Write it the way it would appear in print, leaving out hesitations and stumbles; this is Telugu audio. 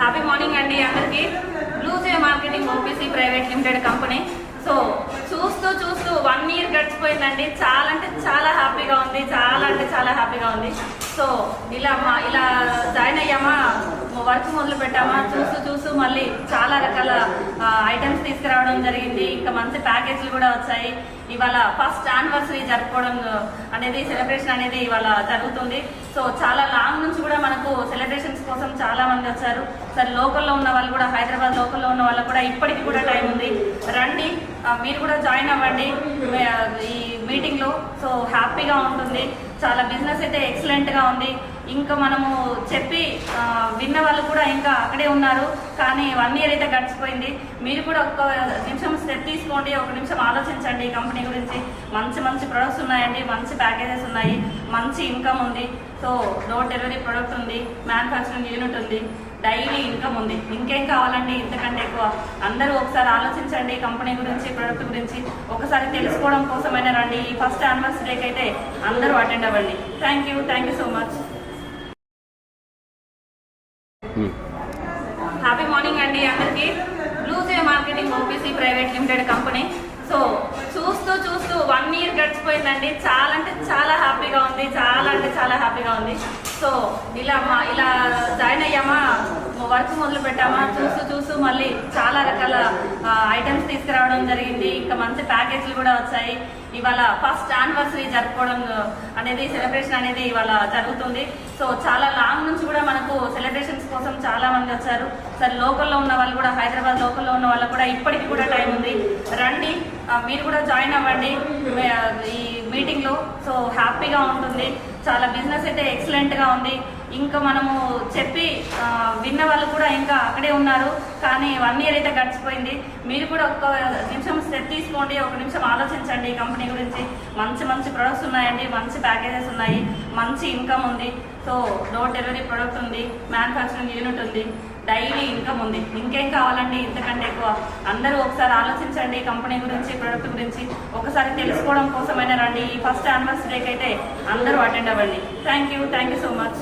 హ్యాపీ మార్నింగ్ అండి అందరికి. Blue Jay marketing OPC private limited company. So చూస్తూ 1 ఇయర్ గడిచిపోయిందండి. చాలా అంటే చాలా హ్యాపీగా ఉంది, చాలా హ్యాపీగా ఉంది. సో ఇలా జాయిన్ అయ్యామా, వర్క్ మొదలు పెట్టామా, చూస్తూ మళ్ళీ చాలా రకాల ఐటమ్స్ తీసుకురావడం జరిగింది. ఇంకా మంచి ప్యాకేజీలు కూడా వచ్చాయి. ఇవాళ ఫస్ట్ యానివర్సరీ జరుపుకోవడం అనేది, సెలబ్రేషన్ అనేది ఇవాళ జరుగుతుంది. సో చాలా లాంగ్ నుంచి కూడా మనకు సెలబ్రేషన్స్ కోసం చాలా మంది వచ్చారు. సరే లోకల్లో ఉన్న వాళ్ళు కూడా, హైదరాబాద్ లోకల్లో ఉన్న వాళ్ళకు కూడా ఇప్పటికి కూడా టైం ఉంది, రండి మీరు కూడా జాయిన్ అవ్వండి ఈ మీటింగ్లో. సో హ్యాపీగా ఉంటుంది. చాలా బిజినెస్ అయితే ఎక్సలెంట్గా ఉంది. ఇంకా మనము చెప్పి విన్న వాళ్ళు కూడా ఇంకా అక్కడే ఉన్నారు. కానీ 1 ఇయర్ అయితే గడిచిపోయింది. మీరు కూడా ఒక నిమిషం స్టెప్ తీసుకోండి, ఒక నిమిషం ఆలోచించండి ఈ కంపెనీ గురించి. మంచి ప్రొడక్ట్స్ ఉన్నాయండి, మంచి ప్యాకేజెస్ ఉన్నాయి, మంచి ఇన్కమ్ ఉంది. సో డోర్ డెలివరీ ప్రొడక్ట్ ఉంది, మ్యానుఫ్యాక్చరింగ్ యూనిట్ ఉంది, డైలీ ఇన్కమ్ ఉంది. ఇంకేం కావాలండి ఇంతకంటే ఎక్కువ? అందరూ ఒకసారి ఆలోచించండి కంపెనీ గురించి, ప్రొడక్ట్ గురించి. ఒకసారి తెలుసుకోవడం కోసమైనా రండి. ఈ ఫస్ట్ యానివర్సరీకి అయితే అందరూ అటెండ్ అవ్వండి. Thank you so much. Happy morning అండి అందరికి. Blue Jay marketing OPC private limited company. So చూస్తూ 1 ఇయర్ గడిచిపోయిందండి. చాలా అంటే చాలా హ్యాపీగా ఉంది, చాలా హ్యాపీగా ఉంది. సో ఇలా జాయిన్ అయ్యామా, వర్క్ మొదలు పెట్టామా, చూస్తూ మళ్ళీ చాలా రకాల ఐటమ్స్ తీసుకురావడం జరిగింది. ఇంకా మంచి ప్యాకేజీలు కూడా వచ్చాయి. ఇవాళ ఫస్ట్ యానివర్సరీ జరుపుకోవడం అనేది, సెలబ్రేషన్ అనేది ఇవాళ జరుగుతుంది. సో చాలా లాంగ్ నుంచి కూడా మనకు సెలబ్రేషన్స్ కోసం చాలా మంది వచ్చారు. సరే లోకల్లో ఉన్న వాళ్ళు కూడా, హైదరాబాద్ లోకల్లో ఉన్న వాళ్ళకు కూడా ఇప్పటికి కూడా టైం ఉంది, రండి మీరు కూడా జాయిన్ అవ్వండి ఈ మీటింగ్లో. సో హ్యాపీగా ఉంటుంది. చాలా బిజినెస్ అయితే ఎక్సలెంట్గా ఉంది. ఇంకా మనము చెప్పి విన్న వాళ్ళు కూడా ఇంకా అక్కడే ఉన్నారు. కానీ 1 ఇయర్ అయితే గడిచిపోయింది. మీరు కూడా ఒక నిమిషం స్టెప్ తీసుకోండి, ఒక నిమిషం ఆలోచించండి ఈ కంపెనీ గురించి. మంచి ప్రొడక్ట్స్ ఉన్నాయండి, మంచి ప్యాకేజెస్ ఉన్నాయి, మంచి ఇన్కమ్ ఉంది. సో డోర్ డెలివరీ ప్రొడక్ట్ ఉంది, మ్యానుఫ్యాక్చరింగ్ యూనిట్ ఉంది, డైలీ ఇన్కమ్ ఉంది. ఇంకేం కావాలండి ఇంతకంటే ఎక్కువ? అందరూ ఒకసారి ఆలోచించండి కంపెనీ గురించి, ప్రొడక్ట్ గురించి. ఒకసారి తెలుసుకోవడం కోసమైనా రండి. ఈ ఫస్ట్ యానివర్సరీకి అయితే అందరూ అటెండ్ అవ్వండి. Thank you so much.